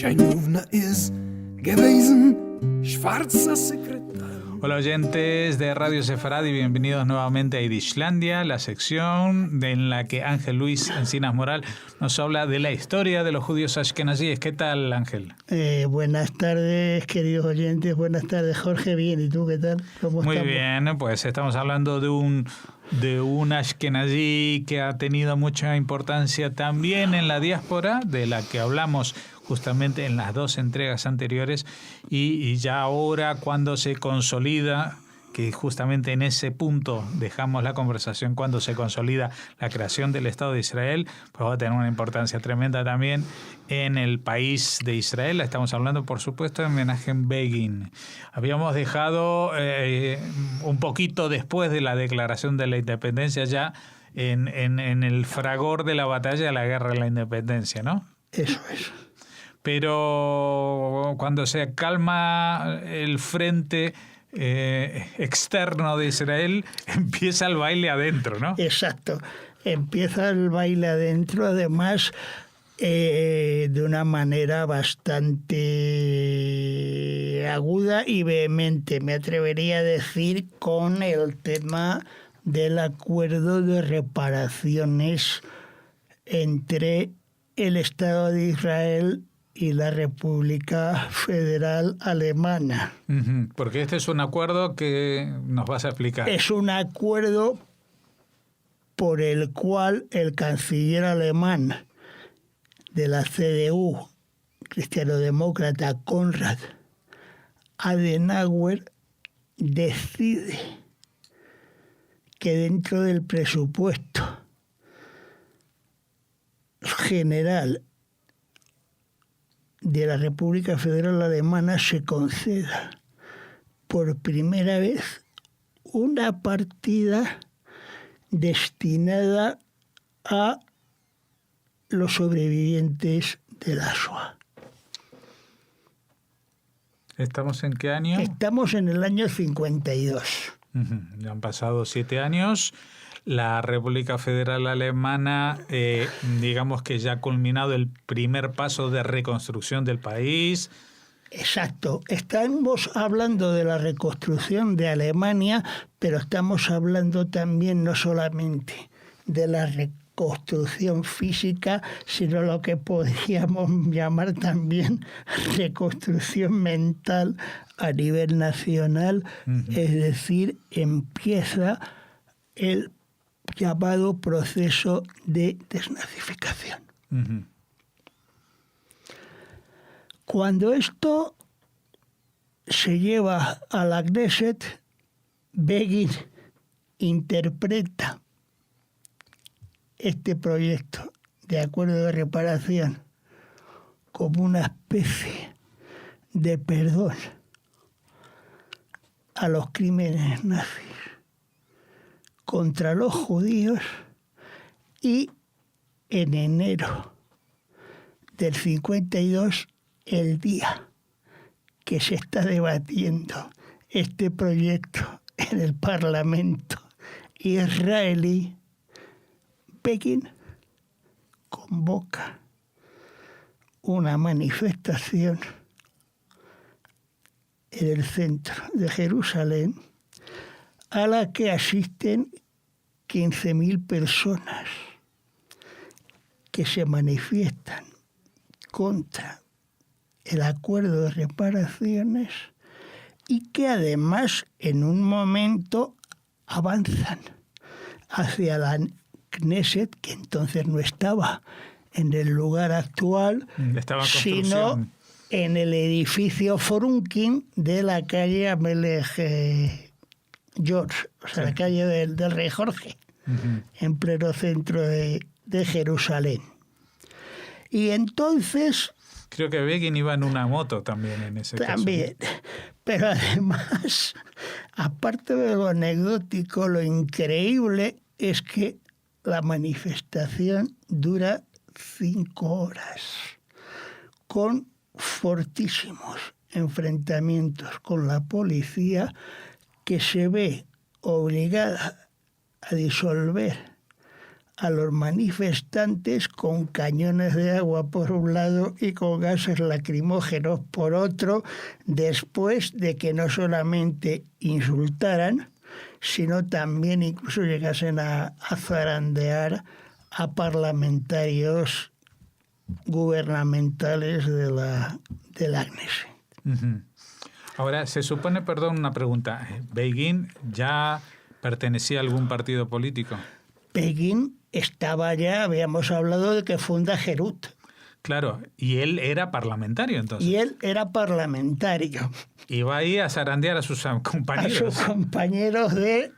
Scheinjuvna ist gewesen, schwarzer Sekretär. Hola oyentes de Radio Sefaradi, bienvenidos nuevamente a Yidishlandia, la sección en la que Ángel Luis Encinas Moral nos habla de la historia de los judíos ashkenazíes. ¿Qué tal, Ángel? Buenas tardes, queridos oyentes. Buenas tardes, Jorge. Bien, ¿y tú qué tal? ¿Cómo Muy estamos? bien, pues estamos hablando de un ashkenazí que ha tenido mucha importancia también en la diáspora, de la que hablamos justamente en las dos entregas anteriores, y ya ahora cuando se consolida, que justamente en ese punto dejamos la conversación, cuando se consolida la creación del Estado de Israel, pues va a tener una importancia tremenda también en el país de Israel. Estamos hablando, por supuesto, de Menachem Begin. Habíamos dejado un poquito después de la declaración de la independencia, ya en el fragor de la batalla de la guerra de la independencia, ¿no? Eso es. Pero cuando se calma el frente externo de Israel, empieza el baile adentro, ¿no? Exacto. Empieza el baile adentro, además, de una manera bastante aguda y vehemente. Me atrevería a decir con el tema del acuerdo de reparaciones entre el Estado de Israel y la República Federal Alemana. Porque este es un acuerdo que nos vas a explicar. Es un acuerdo por el cual el canciller alemán de la CDU, cristiano-demócrata Konrad Adenauer, decide que dentro del presupuesto general de la República Federal Alemana se conceda por primera vez una partida destinada a los sobrevivientes de la Shoah. ¿Estamos en qué año? Estamos en el año 52. Ya han pasado 7 años. La República Federal Alemana, digamos que ya ha culminado el primer paso de reconstrucción del país. Exacto. Estamos hablando de la reconstrucción de Alemania, pero estamos hablando también no solamente de la reconstrucción física, sino lo que podríamos llamar también reconstrucción mental a nivel nacional. Es decir, empieza el llamado proceso de desnazificación. Cuando esto se lleva a la Knesset, Begin interpreta este proyecto de acuerdo de reparación como una especie de perdón a los crímenes nazis contra los judíos, y en enero del 52, el día que se está debatiendo este proyecto en el Parlamento israelí, Begin convoca una manifestación en el centro de Jerusalén a la que asisten 15.000 personas que se manifiestan contra el acuerdo de reparaciones y que además en un momento avanzan hacia la Knesset, que entonces no estaba en el lugar actual, sino en el edificio Forunkin de la calle Amelech George, o sea, la calle del Rey Jorge, en pleno centro de Jerusalén. Y entonces... Creo que Begin iba en una moto también en ese caso. También, pero además, aparte de lo anecdótico, lo increíble es que la manifestación dura 5 horas, con fortísimos enfrentamientos con la policía, que se ve obligada a disolver a los manifestantes con cañones de agua por un lado y con gases lacrimógenos por otro, después de que no solamente insultaran, sino también incluso llegasen a zarandear a parlamentarios gubernamentales de la Knesset. Ujú. Ahora, se supone, perdón, una pregunta. ¿Begin ya pertenecía a algún partido político? Begin estaba ya, habíamos hablado de que funda Herut. Claro, y él era parlamentario entonces. Y él era parlamentario. Iba ahí a zarandear a sus compañeros. A sus compañeros de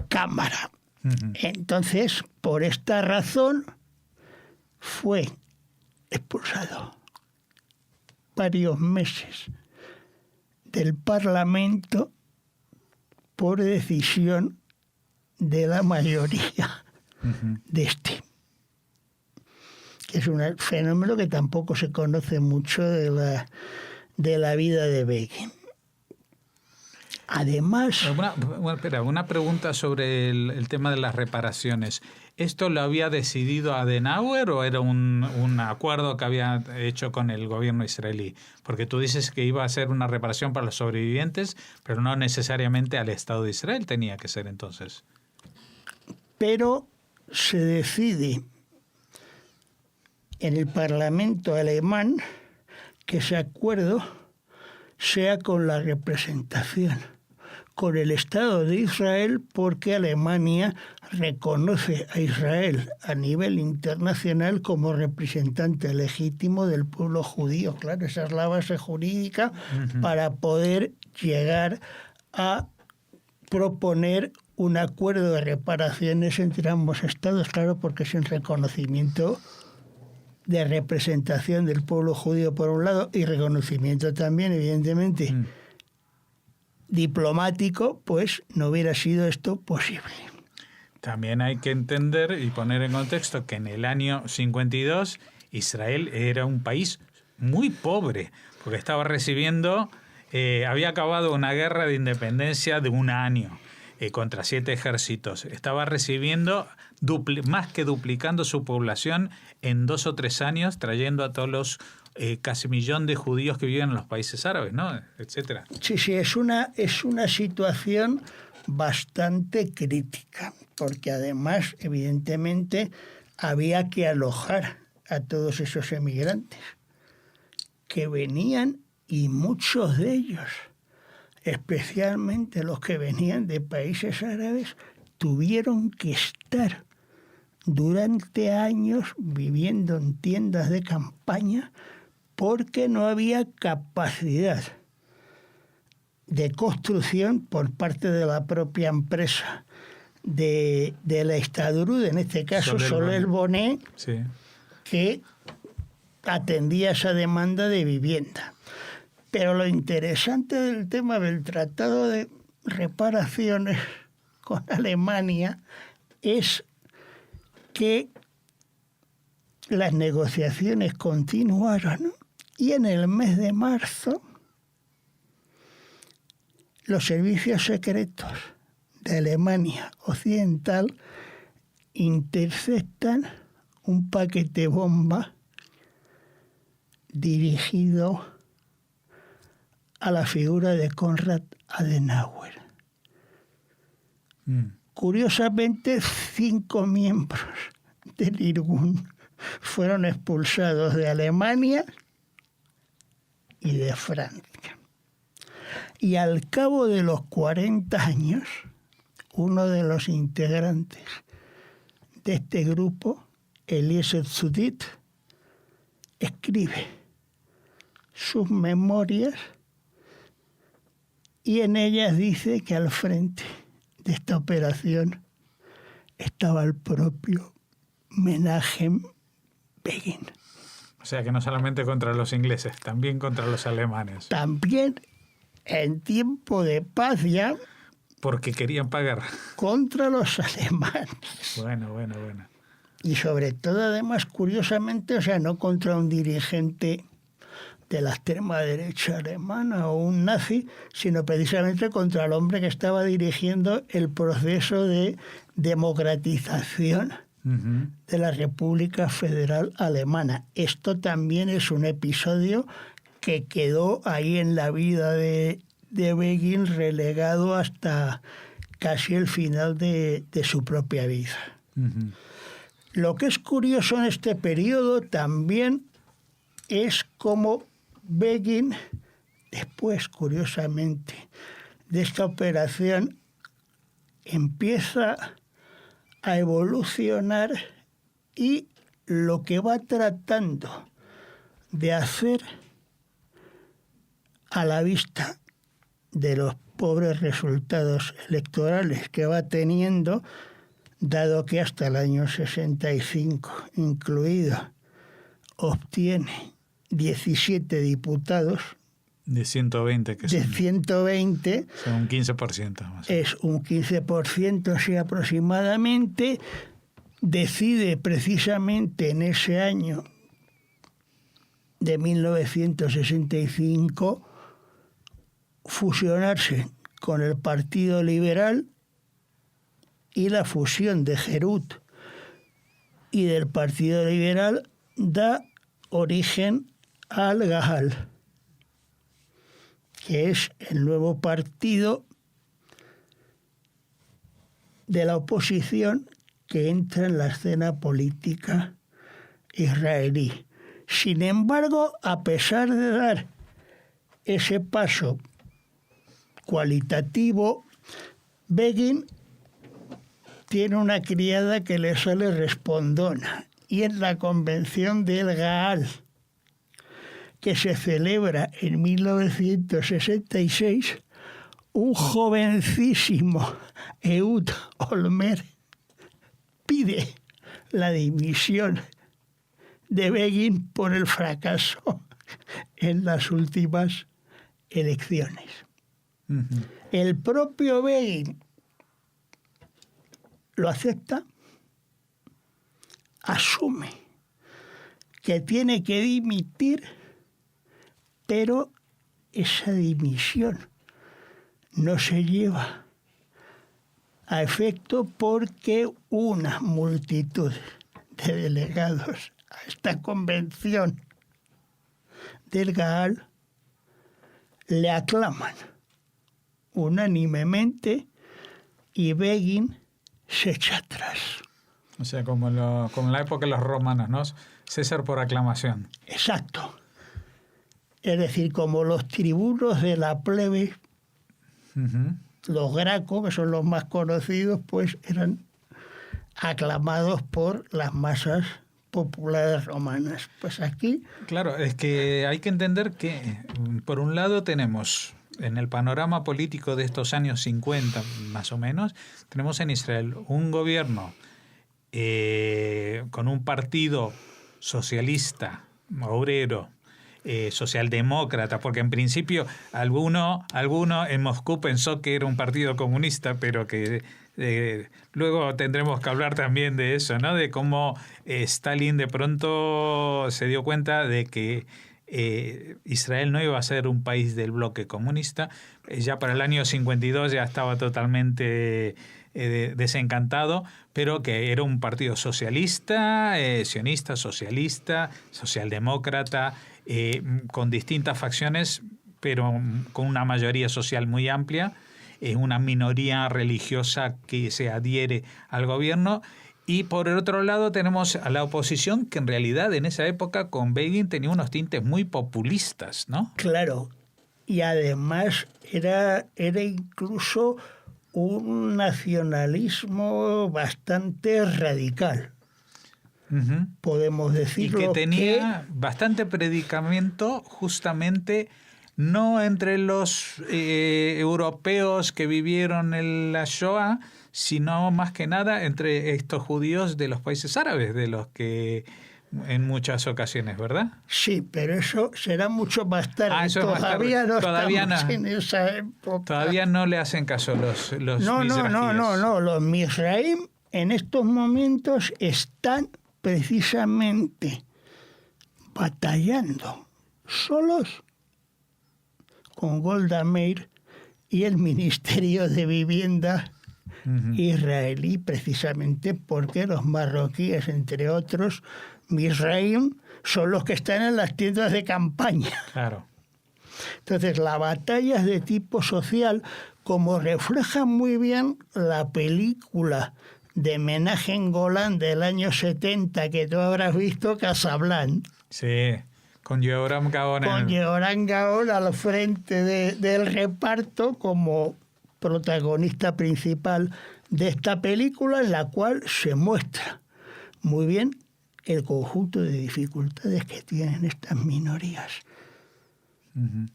Cámara. Ujú. Entonces, por esta razón, fue expulsado varios meses del Parlamento por decisión de la mayoría de este. Que es un fenómeno que tampoco se conoce mucho de la vida de Begin. Además... Una pregunta sobre el tema de las reparaciones. ¿Esto lo había decidido Adenauer o era un acuerdo que había hecho con el gobierno israelí? Porque tú dices que iba a ser una reparación para los sobrevivientes, pero no necesariamente al Estado de Israel tenía que ser entonces. Pero se decide en el Parlamento alemán que ese acuerdo sea con la representación, con el Estado de Israel, porque Alemania reconoce a Israel a nivel internacional como representante legítimo del pueblo judío. Claro, esa es la base jurídica para poder llegar a proponer un acuerdo de reparaciones entre ambos estados, claro, porque es un reconocimiento de representación del pueblo judío por un lado y reconocimiento también, evidentemente, diplomático, pues no hubiera sido esto posible. También hay que entender y poner en contexto que en el año 52 Israel era un país muy pobre, porque estaba recibiendo, había acabado una guerra de independencia de un año contra 7 ejércitos. Estaba recibiendo más que duplicando su población en 2 o 3 años, trayendo a todos los casi 1 millón de judíos que viven en los países árabes, ¿no? Etcétera. Sí, es una situación bastante crítica, porque además, evidentemente, había que alojar a todos esos emigrantes que venían, y muchos de ellos, especialmente los que venían de países árabes, tuvieron que estar durante años viviendo en tiendas de campaña porque no había capacidad de construcción por parte de la propia empresa de la Histadrut, en este caso Solel Boné, sí, que atendía esa demanda de vivienda. Pero lo interesante del tema del Tratado de Reparaciones con Alemania es que las negociaciones continuaron y en el mes de marzo los servicios secretos de Alemania Occidental interceptan un paquete bomba dirigido a la figura de Konrad Adenauer. Curiosamente, 5 miembros del Irgun fueron expulsados de Alemania y de Francia. Y al cabo de los 40 años, uno de los integrantes de este grupo, Eliezer Zudit, escribe sus memorias y en ellas dice que al frente de esta operación estaba el propio Menachem Begin. O sea que no solamente contra los ingleses, también contra los alemanes. También en tiempo de paz ya. Porque querían pagar. Contra los alemanes. Bueno. Y sobre todo, además, curiosamente, o sea, no contra un dirigente de la extrema derecha alemana o un nazi, sino precisamente contra el hombre que estaba dirigiendo el proceso de democratización de la República Federal Alemana. Esto también es un episodio que quedó ahí en la vida de Begin, relegado hasta casi el final de su propia vida. Lo que es curioso en este periodo también es cómo Begin, después, curiosamente, de esta operación, empieza a evolucionar y lo que va tratando de hacer, a la vista de los pobres resultados electorales que va teniendo, dado que hasta el año 65 incluido obtiene 17 diputados, de 120 que de son, 120, son un 15% más. es un 15% sí, aproximadamente. Decide precisamente en ese año de 1965 fusionarse con el Partido Liberal, y la fusión de Herut y del Partido Liberal da origen al Gahal, que es el nuevo partido de la oposición que entra en la escena política israelí. Sin embargo, a pesar de dar ese paso cualitativo, Begin tiene una criada que le sale respondona, y en la convención del Gahal, que se celebra en 1966, un jovencísimo Ehud Olmert pide la dimisión de Begin por el fracaso en las últimas elecciones. El propio Begin lo acepta, asume que tiene que dimitir, pero esa dimisión no se lleva a efecto porque una multitud de delegados a esta convención del Gahal le aclaman unánimemente y Begin se echa atrás. O sea, como en la época de los romanos, ¿no? César por aclamación. Exacto. Es decir, como los tribunos de la plebe, los Graco, que son los más conocidos, pues eran aclamados por las masas populares romanas. Pues aquí... Claro, es que hay que entender que, por un lado, tenemos en el panorama político de estos años 50, más o menos, tenemos en Israel un gobierno con un partido socialista, obrero, socialdemócrata, porque en principio alguno en Moscú pensó que era un partido comunista, pero que luego tendremos que hablar también de eso, ¿no? De cómo Stalin de pronto se dio cuenta de que Israel no iba a ser un país del bloque comunista. Ya para el año 52 ya estaba totalmente desencantado, pero que era un partido socialista, sionista, socialista, socialdemócrata, con distintas facciones, pero con una mayoría social muy amplia, una minoría religiosa que se adhiere al gobierno. Y por el otro lado tenemos a la oposición, que en realidad en esa época con Begin tenía unos tintes muy populistas, ¿no? Claro, y además era incluso un nacionalismo bastante radical. Podemos decirlo. Y que tenía bastante predicamento justamente no entre los europeos que vivieron en la Shoah, sino más que nada entre estos judíos de los países árabes, de los que en muchas ocasiones, ¿verdad? Sí, pero eso será mucho más tarde. Eso es todavía más tarde. No estamos en esa época. Todavía no le hacen caso los No. mizrahíes. Los Mizraim en estos momentos están precisamente batallando solos con Golda Meir y el Ministerio de Vivienda israelí, precisamente porque los marroquíes, entre otros, Misraim, son los que están en las tiendas de campaña. Claro. Entonces, la batalla es de tipo social, como refleja muy bien la película de Menachem Golan del año 70, que tú habrás visto, Casablanca. Sí, con Yoram Gaon. Con Yoram Gaon al frente del reparto como protagonista principal de esta película, en la cual se muestra muy bien el conjunto de dificultades que tienen estas minorías,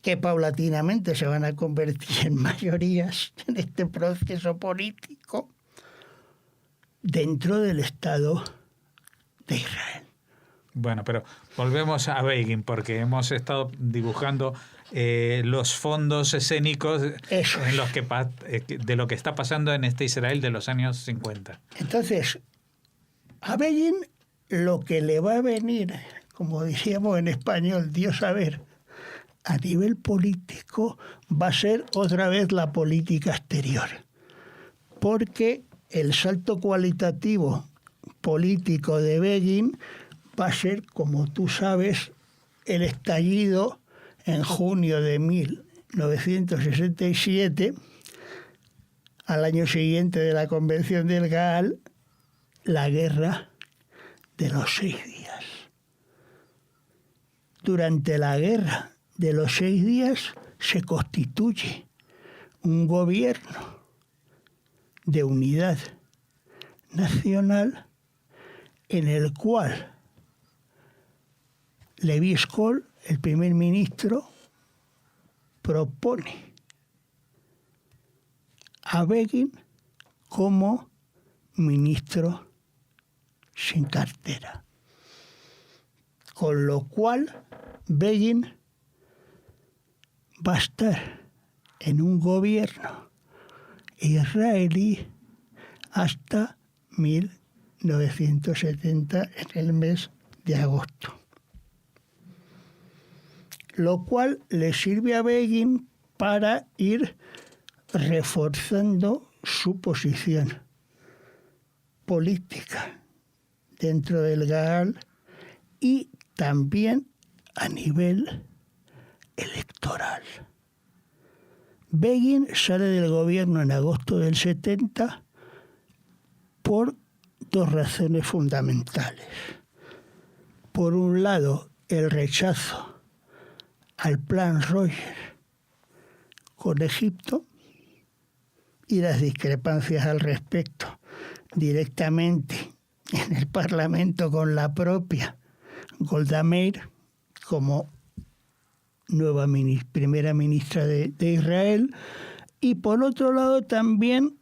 que paulatinamente se van a convertir en mayorías en este proceso político dentro del Estado de Israel. Bueno, pero volvemos a Begin, porque hemos estado dibujando los fondos escénicos en los que, de lo que está pasando en este Israel de los años 50. Entonces, a Begin lo que le va a venir, como decíamos en español, Dios saber, a nivel político, va a ser otra vez la política exterior. Porque el salto cualitativo político de Begin va a ser, como tú sabes, el estallido en junio de 1967, al año siguiente de la Convención del Gaal, la guerra de los 6 días. Durante la guerra de los 6 días se constituye un gobierno de unidad nacional en el cual Levi Eshkol, el primer ministro, propone a Begin como ministro sin cartera. Con lo cual, Begin va a estar en un gobierno israelí hasta 1970, en el mes de agosto. Lo cual le sirve a Begin para ir reforzando su posición política dentro del Gaal y también a nivel electoral. Begin sale del gobierno en agosto del 70 por 2 razones fundamentales. Por un lado, el rechazo al plan Rogers con Egipto y las discrepancias al respecto directamente en el Parlamento con la propia Golda Meir como nueva primera ministra de Israel, y por otro lado también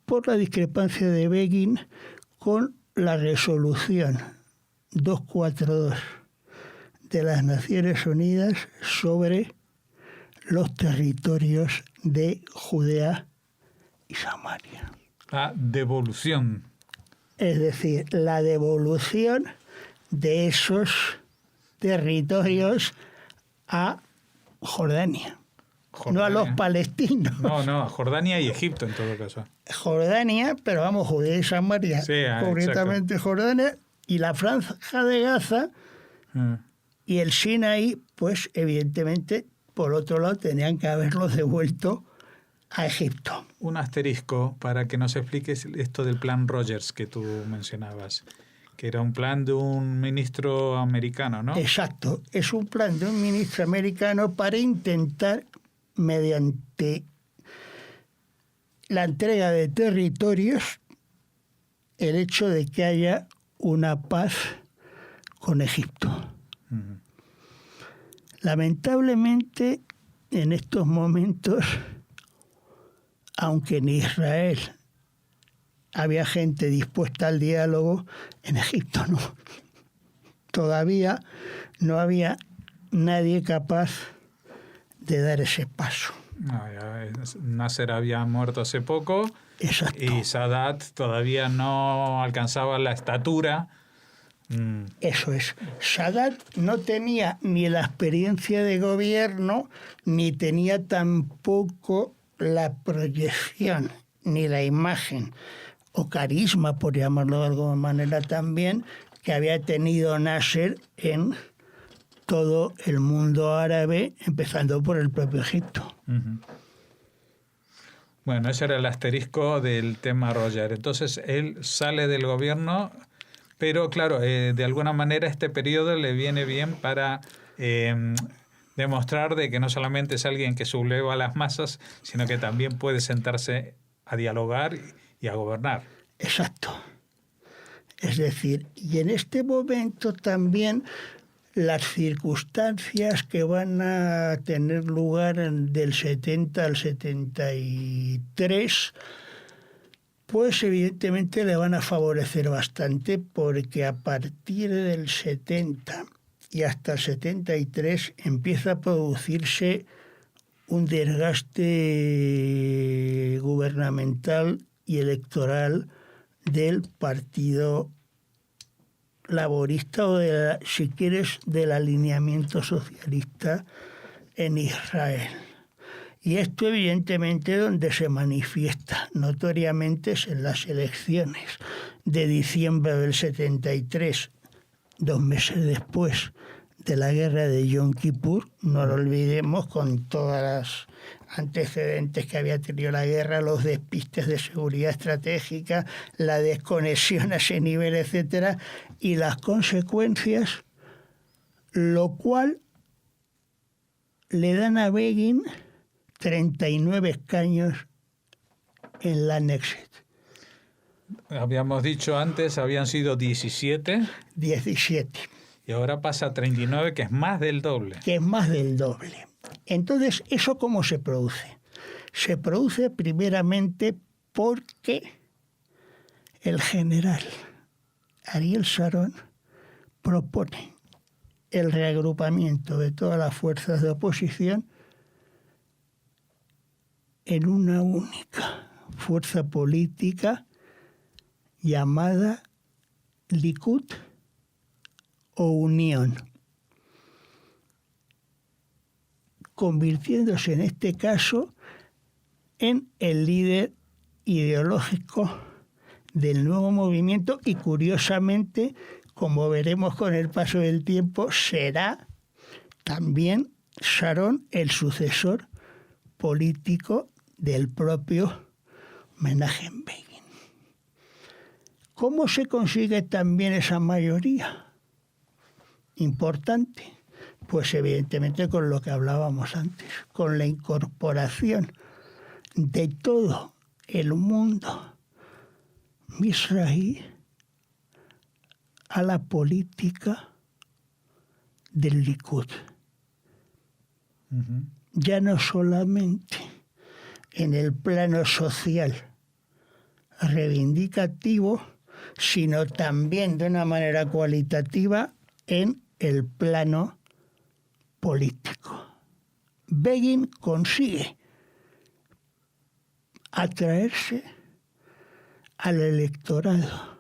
por la discrepancia de Begin con la resolución 242 de las Naciones Unidas sobre los territorios de Judea y Samaria. La devolución. Es decir, la devolución de esos territorios a Jordania. No a los palestinos. No, a Jordania y Egipto en todo caso. Jordania, pero vamos, Judea y Samaria, sí, concretamente exacto. Jordania, y la franja de Gaza y el Sinaí, pues evidentemente, por otro lado, tenían que haberlos devuelto a Egipto. Un asterisco para que nos expliques esto del plan Rogers que tú mencionabas, que era un plan de un ministro americano, ¿no? Exacto, es un plan de un ministro americano para intentar, mediante la entrega de territorios, el hecho de que haya una paz con Egipto. Uh-huh. Lamentablemente, en estos momentos, aunque en Israel había gente dispuesta al diálogo, en Egipto no. Todavía no había nadie capaz de dar ese paso. Nasser había muerto hace poco. Exacto. Y Sadat todavía no alcanzaba la estatura. Eso es. Sadat no tenía ni la experiencia de gobierno, ni tenía tampoco la proyección ni la imagen o carisma, por llamarlo de alguna manera también, que había tenido Nasser en todo el mundo árabe, empezando por el propio Egipto. Uh-huh. Bueno, ese era el asterisco del tema Roger. Entonces, él sale del gobierno, pero claro, de alguna manera este periodo le viene bien para demostrar de que no solamente es alguien que subleva a las masas, sino que también puede sentarse a dialogar y a gobernar. Exacto. Es decir, y en este momento también las circunstancias que van a tener lugar del 70 al 73, pues evidentemente le van a favorecer bastante, porque a partir del 70 y hasta el 73 empieza a producirse un desgaste gubernamental y electoral del Partido Laborista o, si quieres, del alineamiento socialista en Israel. Y esto evidentemente donde se manifiesta notoriamente es en las elecciones de diciembre del 73, 2 meses después de la guerra de Yom Kippur. No lo olvidemos, con todas las antecedentes que había tenido la guerra, los despistes de seguridad estratégica, la desconexión a ese nivel, etcétera, y las consecuencias, lo cual le dan a Begin 39 escaños en la Knesset. Habíamos dicho antes, habían sido 17. 17. Y ahora pasa a 39, que es más del doble. Que es más del doble. Entonces, ¿eso cómo se produce? Se produce primeramente porque el general Ariel Sharon propone el reagrupamiento de todas las fuerzas de oposición en una única fuerza política llamada Likud o Unión, convirtiéndose en este caso en el líder ideológico del nuevo movimiento, y curiosamente, como veremos con el paso del tiempo, será también Sharon el sucesor político del propio Menachem Begin. ¿Cómo se consigue también esa mayoría importante? Pues evidentemente con lo que hablábamos antes, con la incorporación de todo el mundo misraí a la política del Likud. Uh-huh. Ya no solamente en el plano social reivindicativo, sino también de una manera cualitativa en el plano político. Begin consigue atraerse al electorado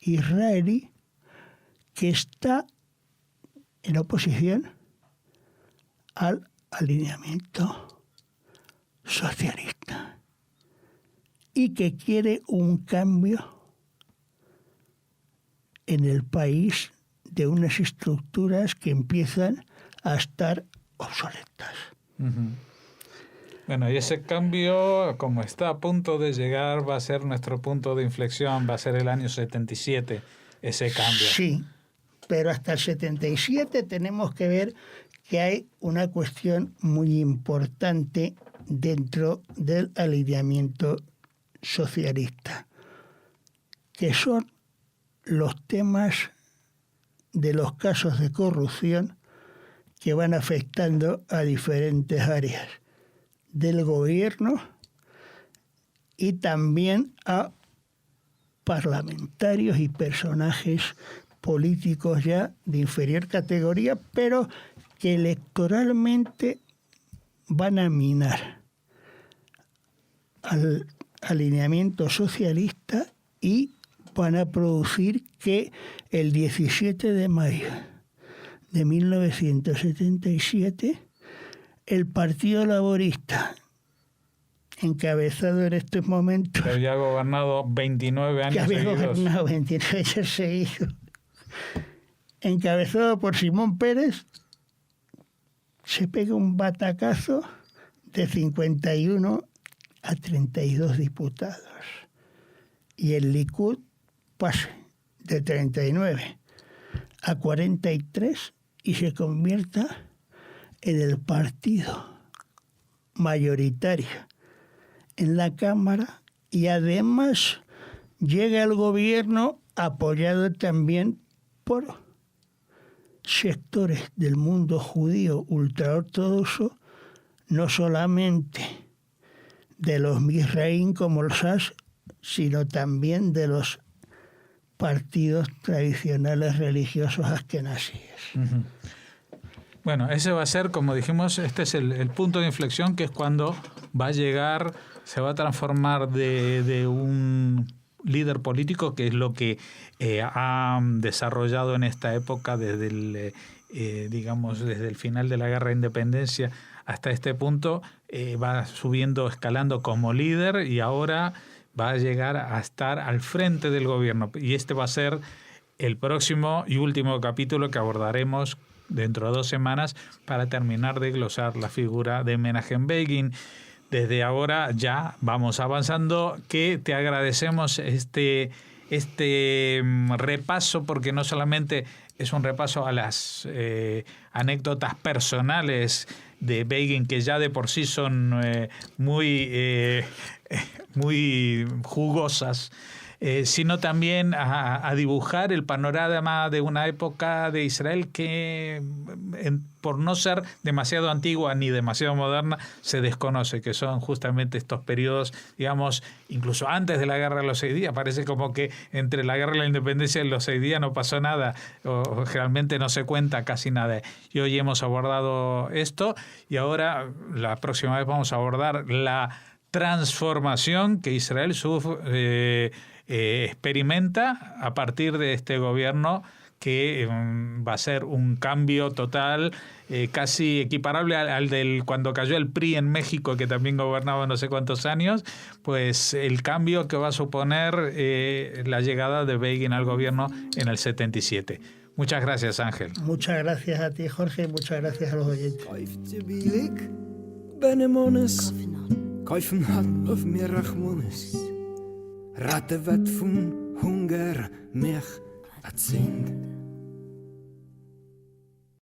israelí que está en oposición al alineamiento socialista y que quiere un cambio en el país de unas estructuras que empiezan a estar obsoletas. Uh-huh. Bueno, y ese cambio, como está a punto de llegar, va a ser nuestro punto de inflexión, va a ser el año 77, ese cambio. Sí, pero hasta el 77 tenemos que ver que hay una cuestión muy importante dentro del alineamiento socialista, que son los temas de los casos de corrupción que van afectando a diferentes áreas del gobierno y también a parlamentarios y personajes políticos ya de inferior categoría, pero que electoralmente van a minar al alineamiento socialista y van a producir que el 17 de mayo de 1977 el Partido Laborista encabezado en estos momentos, Que había gobernado 29 que años había seguidos. gobernado 29 años seguidos, encabezado por Simón Pérez, se pega un batacazo de 51 a 32 diputados. Y el Likud pasa de 39 a 43 y se convierta en el partido mayoritario en la Cámara, y además llega al gobierno apoyado también por sectores del mundo judío ultraortodoxo, no solamente de los Mizraim como el Shas, sino también de los partidos tradicionales religiosos askenazíes. Ujú. Bueno, ese va a ser, como dijimos, este es el punto de inflexión, que es cuando va a llegar, se va a transformar de un líder político, que es lo que ha desarrollado en esta época desde el final de la Guerra de Independencia hasta este punto, va subiendo, escalando como líder, y ahora va a llegar a estar al frente del gobierno. Y este va a ser el próximo y último capítulo que abordaremos dentro de 2 semanas para terminar de glosar la figura de Menachem Begin. Desde ahora ya vamos avanzando, que te agradecemos este repaso, porque no solamente es un repaso a las anécdotas personales de Begin, que ya de por sí son muy jugosas, sino también a dibujar el panorama de una época de Israel que, por no ser demasiado antigua ni demasiado moderna, se desconoce, que son justamente estos periodos, digamos, incluso antes de la Guerra de los 6 días. Parece como que entre la Guerra de la Independencia y los 6 días no pasó nada, o generalmente no se cuenta casi nada. Y hoy hemos abordado esto, y ahora la próxima vez vamos a abordar la transformación que Israel experimenta a partir de este gobierno, que va a ser un cambio total, casi equiparable al del cuando cayó el PRI en México, que también gobernaba no sé cuántos años. Pues el cambio que va a suponer la llegada de Begin al gobierno en el 77. Muchas gracias, Ángel. Muchas gracias a ti, Jorge, y muchas gracias a los oyentes. Kaufen hat auf mir Rachmones. Ratte wat von Hunger mich erzählt.